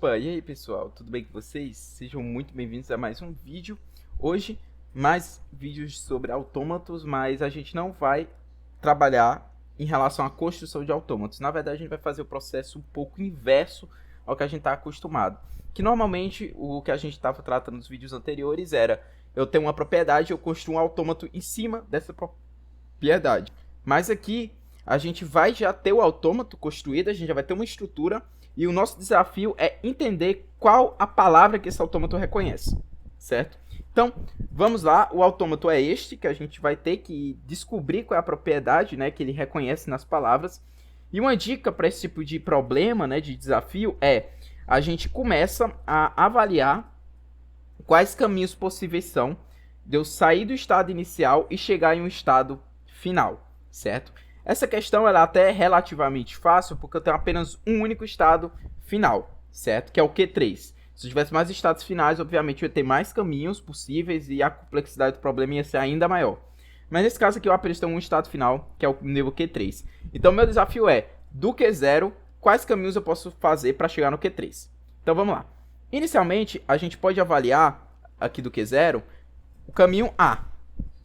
Opa, e aí pessoal, tudo bem com vocês? Sejam muito bem-vindos a mais um vídeo. Hoje, mais vídeos sobre autômatos, mas a gente não vai trabalhar em relação à construção de autômatos. Na verdade, a gente vai fazer o processo um pouco inverso ao que a gente está acostumado. Que normalmente, o que a gente estava tratando nos vídeos anteriores era: eu tenho uma propriedade, eu construo um autômato em cima dessa propriedade. Mas aqui, a gente vai já ter o autômato construído, a gente já vai ter uma estrutura. E o nosso desafio é entender qual a palavra que esse autômato reconhece, certo? Então, vamos lá, o autômato é este, que a gente vai ter que descobrir qual é a propriedade, né, que ele reconhece nas palavras. E uma dica para esse tipo de problema, né, de desafio, é a gente começa a avaliar quais caminhos possíveis são de eu sair do estado inicial e chegar em um estado final, certo? Essa questão ela até é relativamente fácil, porque eu tenho apenas um único estado final, certo? Que é o Q3. Se eu tivesse mais estados finais, obviamente eu ia ter mais caminhos possíveis e a complexidade do problema ia ser ainda maior. Mas nesse caso aqui eu apenas tenho um estado final, que é o nível Q3. Então meu desafio é, do Q0, quais caminhos eu posso fazer para chegar no Q3? Então vamos lá. Inicialmente, a gente pode avaliar aqui do Q0 o caminho A,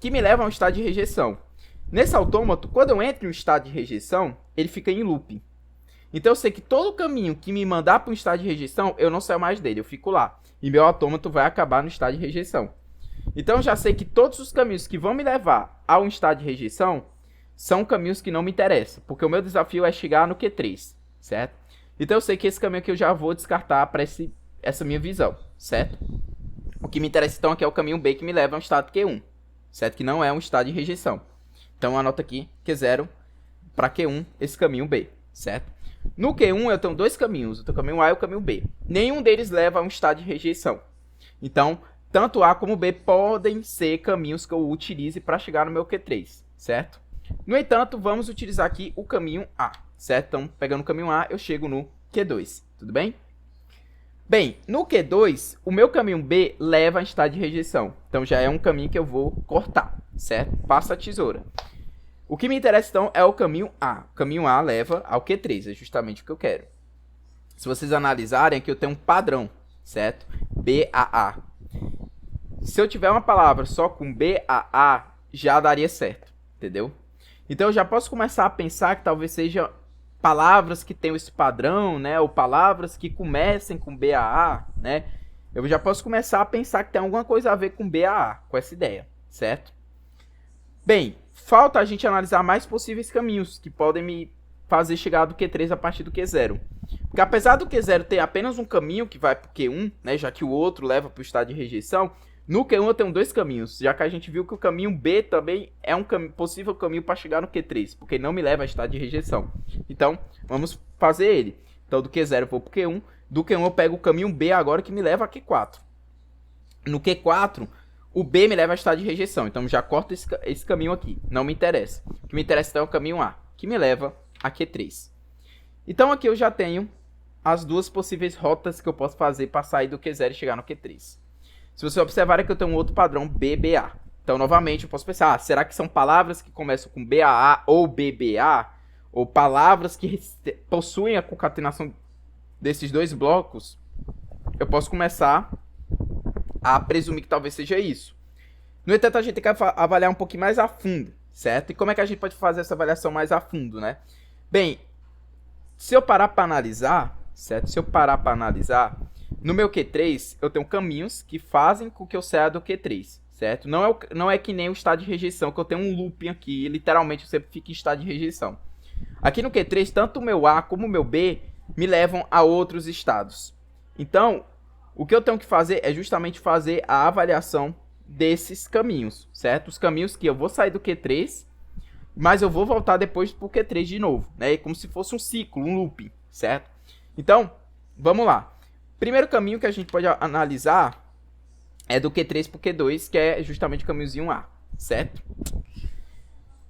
que me leva a um estado de rejeição. Nesse autômato, quando eu entro em um estado de rejeição, ele fica em looping. Então eu sei que todo caminho que me mandar para um estado de rejeição, eu não saio mais dele, eu fico lá. E meu autômato vai acabar no estado de rejeição. Então eu já sei que todos os caminhos que vão me levar a um estado de rejeição são caminhos que não me interessam, porque o meu desafio é chegar no Q3, certo? Então eu sei que esse caminho aqui eu já vou descartar para essa minha visão, certo? O que me interessa então aqui é o caminho B que me leva a um estado Q1, certo? Que não é um estado de rejeição. Então anota aqui Q0 para Q1, esse caminho B, certo? No Q1 eu tenho dois caminhos, o caminho A e o caminho B. Nenhum deles leva a um estado de rejeição. Então, tanto A como B podem ser caminhos que eu utilize para chegar no meu Q3, certo? No entanto, vamos utilizar aqui o caminho A, certo? Então, pegando o caminho A, eu chego no Q2, tudo bem? Bem, no Q2, o meu caminho B leva a estado de rejeição. Então, já é um caminho que eu vou cortar, certo? Passa a tesoura. O que me interessa, então, é o caminho A. O caminho A leva ao Q3, é justamente o que eu quero. Se vocês analisarem, aqui eu tenho um padrão, certo? BAA. Se eu tiver uma palavra só com BAA, já daria certo, entendeu? Então, eu já posso começar a pensar que talvez seja palavras que tenham esse padrão, né? Ou palavras que comecem com BAA, né? Eu já posso começar a pensar que tem alguma coisa a ver com BAA, com essa ideia, certo? Bem, falta a gente analisar mais possíveis caminhos que podem me fazer chegar do Q3 a partir do Q0. Porque apesar do Q0 ter apenas um caminho que vai para o Q1, né, já que o outro leva para o estado de rejeição, no Q1 eu tenho dois caminhos, já que a gente viu que o caminho B também é um possível caminho para chegar no Q3, porque não me leva a estado de rejeição. Então, vamos fazer ele. Então, do Q0 eu vou para o Q1, do Q1 eu pego o caminho B agora que me leva a Q4. No Q4... o B me leva a estado de rejeição, então já corto esse caminho aqui, não me interessa. O que me interessa então é o caminho A, que me leva a Q3. Então aqui eu já tenho as duas possíveis rotas que eu posso fazer para sair do Q0 e chegar no Q3. Se você observar aqui eu tenho um outro padrão BBA. Então novamente eu posso pensar, será que são palavras que começam com BAA ou BBA? Ou palavras que possuem a concatenação desses dois blocos? Eu posso começar a presumir que talvez seja isso. No entanto, a gente tem que avaliar um pouquinho mais a fundo, certo? E como é que a gente pode fazer essa avaliação mais a fundo, né? Bem, se eu parar para analisar, certo? Se eu parar para analisar, no meu Q3, eu tenho caminhos que fazem com que eu saia do Q3, certo? Não é que nem o estado de rejeição, que eu tenho um looping aqui, e literalmente eu sempre fico em estado de rejeição. Aqui no Q3, tanto o meu A como o meu B me levam a outros estados. Então, o que eu tenho que fazer é justamente fazer a avaliação desses caminhos, certo? Os caminhos que eu vou sair do Q3, mas eu vou voltar depois para o Q3 de novo, né? Como se fosse um ciclo, um looping, certo? Então, vamos lá. Primeiro caminho que a gente pode analisar é do Q3 para o Q2, que é justamente o caminhozinho A, certo?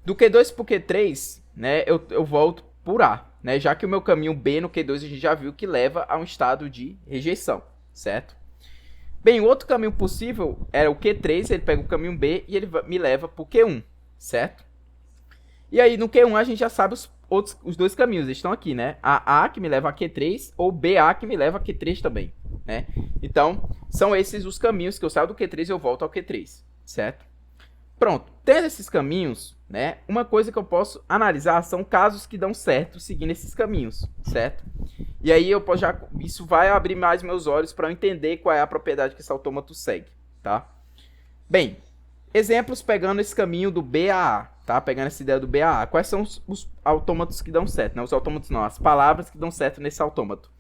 Do Q2 para o Q3, né, eu volto por A, né? Já que o meu caminho B no Q2 a gente já viu que leva a um estado de rejeição, certo? Bem, o outro caminho possível era o Q3, ele pega o caminho B e ele me leva para o Q1, certo? E aí no Q1 a gente já sabe os dois caminhos, eles estão aqui, né? AA que me leva a Q3 ou BA que me leva a Q3 também, né? Então, são esses os caminhos que eu saio do Q3 e eu volto ao Q3, certo? Pronto, tendo esses caminhos, né? Uma coisa que eu posso analisar são casos que dão certo seguindo esses caminhos, certo? E aí isso vai abrir mais meus olhos para eu entender qual é a propriedade que esse autômato segue, tá? Bem, exemplos pegando esse caminho do BAA, tá? Pegando essa ideia do BAA. Quais são os autômatos que dão certo, né? Os autômatos não, as palavras que dão certo nesse autômato.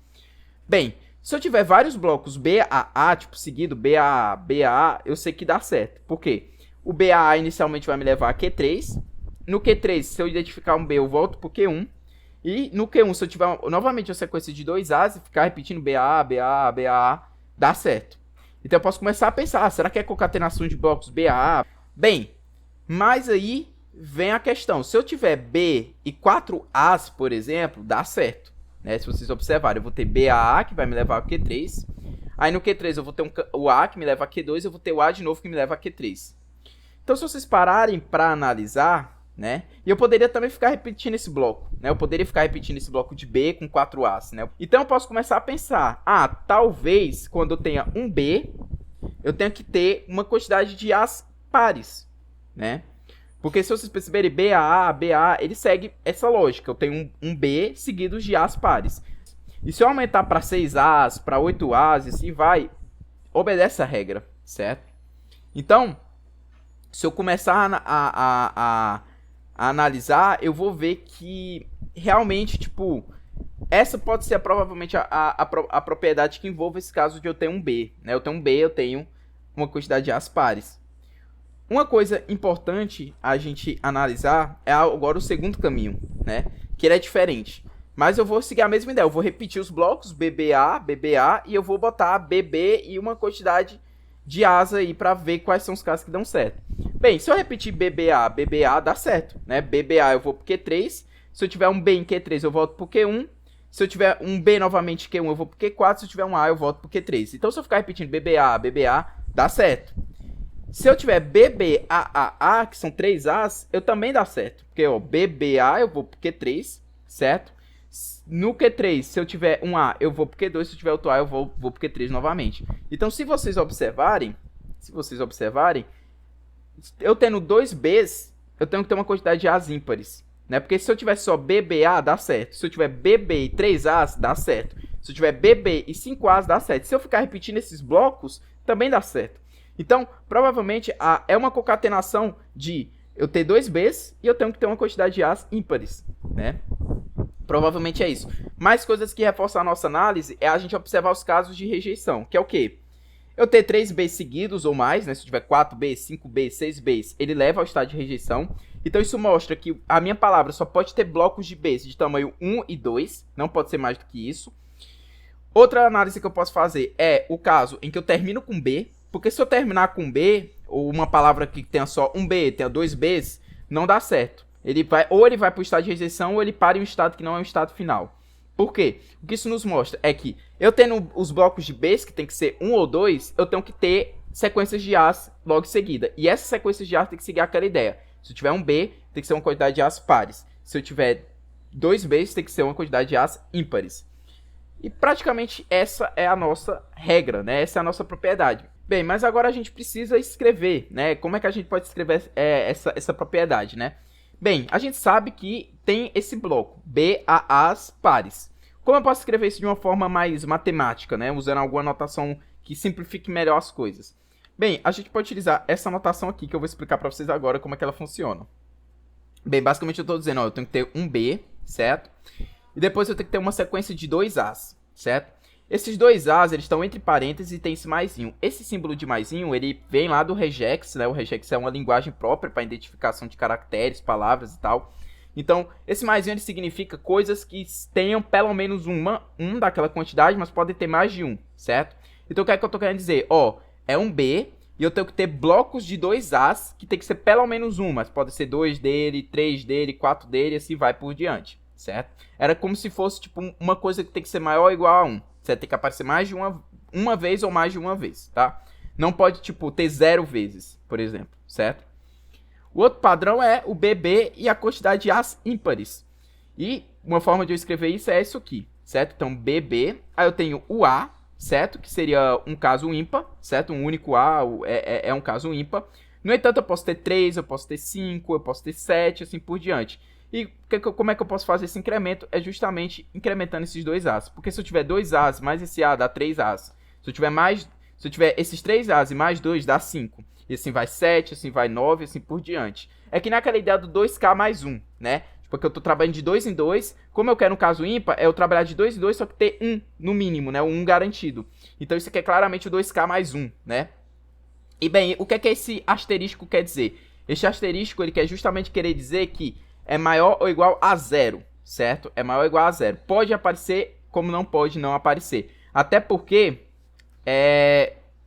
Bem, se eu tiver vários blocos BAA, tipo seguido, BAA, BAA, eu sei que dá certo. Por quê? O BAA inicialmente vai me levar a Q3. No Q3, se eu identificar um B, eu volto pro Q1. E no Q1, se eu tiver novamente uma sequência de 2 As e ficar repetindo BAA, BAA, BAA, dá certo. Então eu posso começar a pensar, será que é concatenação de blocos BAA? Bem, mas aí vem a questão. Se eu tiver B e 4 As, por exemplo, dá certo, né? Se vocês observarem, eu vou ter BAA, que vai me levar a Q3. Aí no Q3 eu vou ter o A, que me leva a Q2, eu vou ter o A de novo, que me leva a Q3. Então, se vocês pararem para analisar, né? E eu poderia também ficar repetindo esse bloco, né? Eu poderia ficar repetindo esse bloco de B com 4 As, né? Então, eu posso começar a pensar, talvez quando eu tenha um B, eu tenha que ter uma quantidade de As pares, né? Porque se vocês perceberem, BAA, BA, ele segue essa lógica. Eu tenho um B seguido de As pares. E se eu aumentar para 6 As, para 8 As, e assim vai, obedece a regra, certo? Então, se eu começar a analisar, eu vou ver que realmente, tipo, essa pode ser provavelmente a propriedade que envolve esse caso de eu ter um B, né? Eu tenho um B, eu tenho uma quantidade de As pares. Uma coisa importante a gente analisar é agora o segundo caminho, né? Que ele é diferente. Mas eu vou seguir a mesma ideia. Eu vou repetir os blocos BBA, BBA e eu vou botar BB e uma quantidade de As aí para ver quais são os casos que dão certo. Bem, se eu repetir BBA, BBA dá certo, né? BBA eu vou pro Q3. Se eu tiver um B em Q3 eu volto pro Q1. Se eu tiver um B novamente em Q1 eu vou pro Q4. Se eu tiver um A eu volto pro Q3. Então se eu ficar repetindo BBA, BBA, dá certo. Se eu tiver BBAAA, que são 3 As, eu também dá certo. Porque, ó, BBA eu vou pro Q3, certo? No Q3, se eu tiver um A, eu vou pro Q2. Se eu tiver outro A, eu vou pro Q3 novamente. Então, se vocês observarem, eu tendo 2 Bs, eu tenho que ter uma quantidade de As ímpares, né? Porque se eu tiver só BBA, dá certo. Se eu tiver BB e 3 As, dá certo. Se eu tiver BB e 5 As, dá certo. Se eu ficar repetindo esses blocos, também dá certo. Então, provavelmente, é uma concatenação de eu ter 2 Bs e eu tenho que ter uma quantidade de As ímpares, né? Provavelmente é isso. Mais coisas que reforçam a nossa análise é a gente observar os casos de rejeição, que é o quê? Eu ter 3 Bs seguidos ou mais, né? Se eu tiver 4 Bs, 5 Bs, 6 Bs, ele leva ao estado de rejeição. Então isso mostra que a minha palavra só pode ter blocos de Bs de tamanho 1 e 2, não pode ser mais do que isso. Outra análise que eu posso fazer é o caso em que eu termino com B, porque se eu terminar com B, ou uma palavra que tenha só um B, tenha 2 Bs, não dá certo. Ele vai para o estado de rejeição ou ele para em um estado que não é um estado final. Por quê? O que isso nos mostra é que eu tendo os blocos de Bs, que tem que ser 1 ou 2, eu tenho que ter sequências de As logo em seguida. E essas sequências de As tem que seguir aquela ideia. Se eu tiver um B, tem que ser uma quantidade de As pares. Se eu tiver 2 Bs, tem que ser uma quantidade de As ímpares. E praticamente essa é a nossa regra, né? Essa é a nossa propriedade. Bem, mas agora a gente precisa escrever, né? Como é que a gente pode escrever essa propriedade, né? Bem, a gente sabe que tem esse bloco, BAAs pares. Como eu posso escrever isso de uma forma mais matemática, né? Usando alguma notação que simplifique melhor as coisas. Bem, a gente pode utilizar essa notação aqui, que eu vou explicar para vocês agora como é que ela funciona. Bem, basicamente eu estou dizendo, ó, eu tenho que ter um B, certo? E depois eu tenho que ter uma sequência de 2 As, certo? Esses 2 As, eles estão entre parênteses e tem esse maisinho. Esse símbolo de maisinho, ele vem lá do regex, né? O regex é uma linguagem própria para identificação de caracteres, palavras e tal. Então, esse maisinho ele significa coisas que tenham pelo menos um daquela quantidade, mas podem ter mais de um, certo? Então, o que é que eu tô querendo dizer? Ó, é um B e eu tenho que ter blocos de 2 As, que tem que ser pelo menos um, mas pode ser 2 dele, 3 dele, 4 dele, e assim vai por diante, certo? Era como se fosse, tipo, uma coisa que tem que ser maior ou igual a 1. Você tem que aparecer mais de uma vez ou mais de uma vez, tá? Não pode, tipo, ter 0 vezes, por exemplo, certo? O outro padrão é o BB e a quantidade de As ímpares. E uma forma de eu escrever isso é isso aqui, certo? Então, BB, aí eu tenho o A, certo? Que seria um caso ímpar, certo? Um único A é um caso ímpar. No entanto, eu posso ter 3, eu posso ter 5, eu posso ter 7, assim por diante. E como é que eu posso fazer esse incremento? É justamente incrementando esses dois As. Porque se eu tiver 2 As mais esse A, dá 3 As. Se eu tiver esses 3 As e mais 2, dá 5. E assim vai 7, assim vai 9, assim por diante. É que naquela ideia do 2K mais 1, né? Porque eu tô trabalhando de 2 em 2. Como eu quero um caso ímpar, é eu trabalhar de 2 em 2, só que ter 1 no mínimo, né? O 1 garantido. Então isso aqui é claramente o 2K mais 1, né? E bem, o que é que esse asterisco quer dizer? Este asterisco, ele quer justamente querer dizer que é maior ou igual a 0, certo? É maior ou igual a 0. Pode aparecer, como não pode não aparecer. Até porque,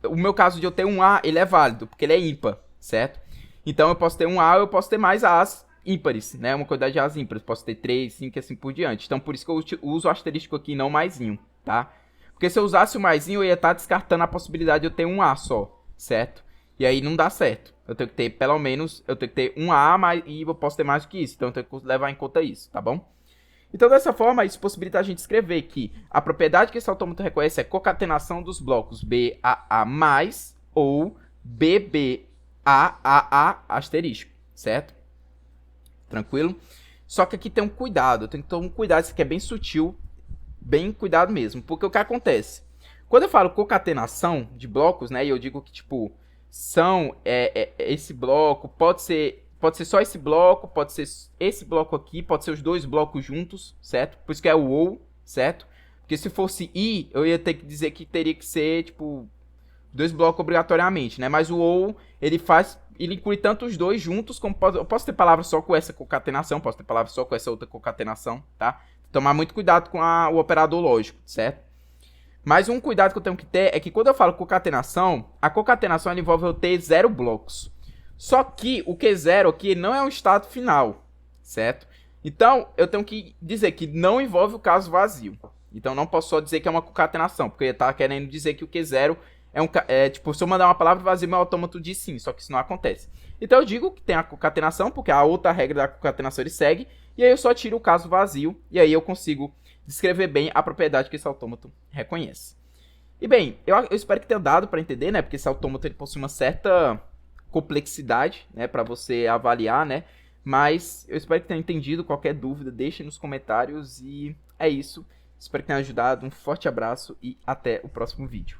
o meu caso de eu ter um A, ele é válido, porque ele é ímpar, certo? Então eu posso ter um A ou eu posso ter mais As ímpares, né? Uma quantidade de As ímpares. Posso ter 3, 5 e assim por diante. Então por isso que eu uso o asterisco aqui, não maisinho, tá? Porque se eu usasse o maisinho, eu ia estar descartando a possibilidade de eu ter um A só, certo? E aí não dá certo. Eu tenho que ter, pelo menos, eu tenho que ter um A e eu posso ter mais do que isso. Então eu tenho que levar em conta isso, tá bom? Então dessa forma, isso possibilita a gente escrever que a propriedade que esse autômato reconhece é concatenação dos blocos BAA mais ou BBAAA asterisco, certo? Tranquilo? Só que aqui tem um cuidado, eu tenho que tomar um cuidado, isso aqui é bem sutil, bem cuidado mesmo, porque o que acontece? Quando eu falo concatenação de blocos, né, e eu digo que, tipo, são esse bloco, pode ser só esse bloco, pode ser esse bloco aqui, pode ser os dois blocos juntos, certo? Por isso que é o ou, certo? Porque se fosse i, eu ia ter que dizer que teria que ser, tipo, dois blocos obrigatoriamente, né? Mas o ou, ele inclui tanto os dois juntos, como eu posso ter palavra só com essa concatenação, posso ter palavra só com essa outra concatenação, tá? Tomar muito cuidado com o operador lógico, certo? Mas um cuidado que eu tenho que ter é que quando eu falo concatenação, a concatenação envolve eu ter 0 blocos. Só que o Q0 aqui não é um estado final, certo? Então, eu tenho que dizer que não envolve o caso vazio. Então, não posso só dizer que é uma concatenação, porque eu ia estar querendo dizer que o Q0 tipo, se eu mandar uma palavra vazia, meu autômato diz sim, só que isso não acontece. Então, eu digo que tem a concatenação, porque a outra regra da concatenação ele segue, e aí eu só tiro o caso vazio, e aí eu consigo descrever bem a propriedade que esse autômato reconhece. E bem, eu espero que tenha dado para entender, né? Porque esse autômato ele possui uma certa complexidade, né, para você avaliar, né? Mas eu espero que tenha entendido. Qualquer dúvida, deixe nos comentários e é isso. Espero que tenha ajudado. Um forte abraço e até o próximo vídeo.